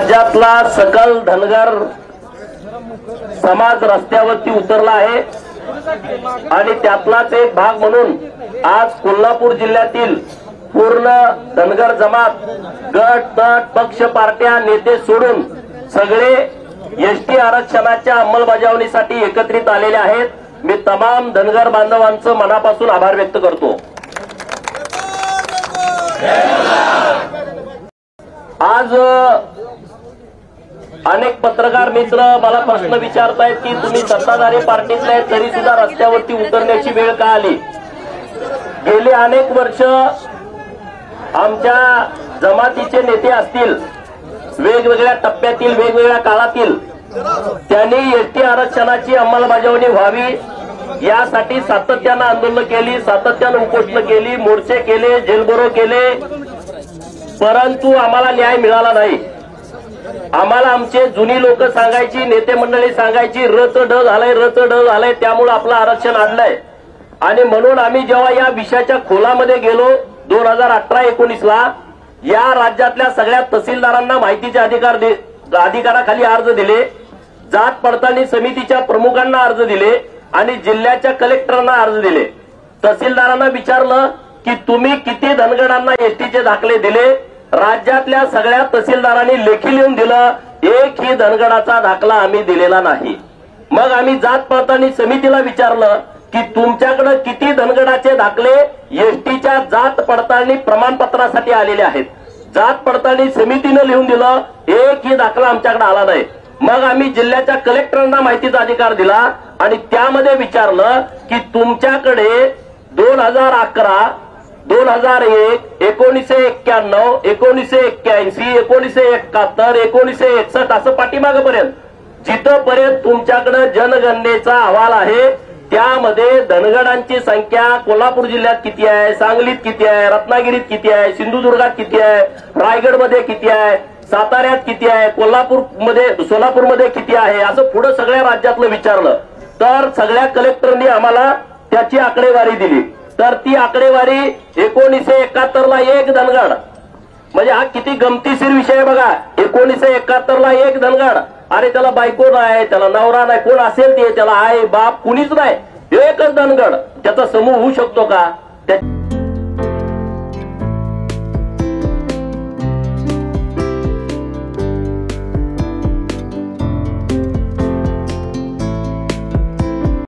राज्यातला सकल धनगर समाज रस्त्यावरती उतरला आहे आणि त्यातलाच एक भाग म्हणून आज कोल्हापूर जिल्ह्यातील पूर्ण धनगर जमात गट तट पक्ष पार्ट्या नेते सोडून सगळे एसटी आरक्षणाच्या अंमलबजावणीसाठी एकत्रित आलेले आहेत। मी तमाम धनगर बांधवांचं मनापासून आभार व्यक्त करतो। आज अनेक पत्रकार मित्र मला प्रश्न विचारतायत की तुम्ही सत्ताधारी पार्टीतले आहेत तरी सुद्धा रस्त्यावरती उतरण्याची वेळ का आली। गेली अनेक वर्ष आमच्या जमातीचे नेते असतील वेगवेगळ्या टप्प्यातील वेगवेगळ्या काळातील त्यांनी एसटी आरक्षणाची अंमलबजावणी व्हावी यासाठी सातत्यानं आंदोलन केली, सातत्यानं उपोषण केली, मोर्चे केले, जेलबरो केले, परंतु आम्हाला न्याय मिळाला नाही। आम्हाला आमचे जुनी लोक सांगायची, नेते मंडळी सांगायची रच ड झालंय त्यामुळे आपलं आरक्षण आणलंय। आणि म्हणून आम्ही जेव्हा या विषयाच्या खोलामध्ये गेलो 2018-19 ला या राज्यातल्या सगळ्या तहसीलदारांना माहितीचे अधिकाराखाली अर्ज दिले, जात पडताळणी समितीच्या प्रमुखांना अर्ज दिले आणि जिल्ह्याच्या कलेक्टरांना अर्ज दिले। तहसीलदारांना विचारलं की तुम्ही किती धनगरांना एसटीचे दाखले दिले। राज्यातल्या सगळ्या तहसीलदारांनी लेखी लिहून दिलं एकही धनगराचा दाखला आम्ही दिलेला नाही। मग आम्ही जात पडताळणी समितीला विचारलं की तुमच्याकडे किती धनगराचे दाखले एसटीच्या जात पडताळणी प्रमाणपत्रासाठी आलेले आहेत। जात पडताळणी समितीने लिहून दिलं एकही दाखला आमच्याकडे आला नाही। मग आम्ही जिल्ह्याच्या कलेक्टरांना माहितीचा अधिकार दिला आणि त्यामध्ये विचारलं की तुमच्याकडे 2011, 2001, 1991, 1981, 1971, 1961 असं पाठीमागपर्यंत जिथपर्यंत तुमच्याकडे जनगणनेचा अहवाल आहे त्यामध्ये धनगरांची संख्या कोल्हापूर जिल्ह्यात किती आहे, सांगलीत किती आहे, रत्नागिरीत किती आहे, सिंधुदुर्गात किती आहे, रायगडमध्ये किती आहे, साताऱ्यात किती आहे, सोलापूरमध्ये किती आहे असं पुढे सगळ्या राज्यातलं विचारलं तर सगळ्या कलेक्टरनी आम्हाला त्याची आकडेवारी दिली। तर ती आकडेवारी 1971 ला एक धनगर, म्हणजे हा किती गमतीशीर विषय आहे बघा। 1971 ला एक धनगर, अरे त्याला बायको नाही, त्याला नवरा नाही, कोण असेल ते, त्याला आई बाप कुणीच नाही, एकच धनगर, त्याचा समूह होऊ शकतो का?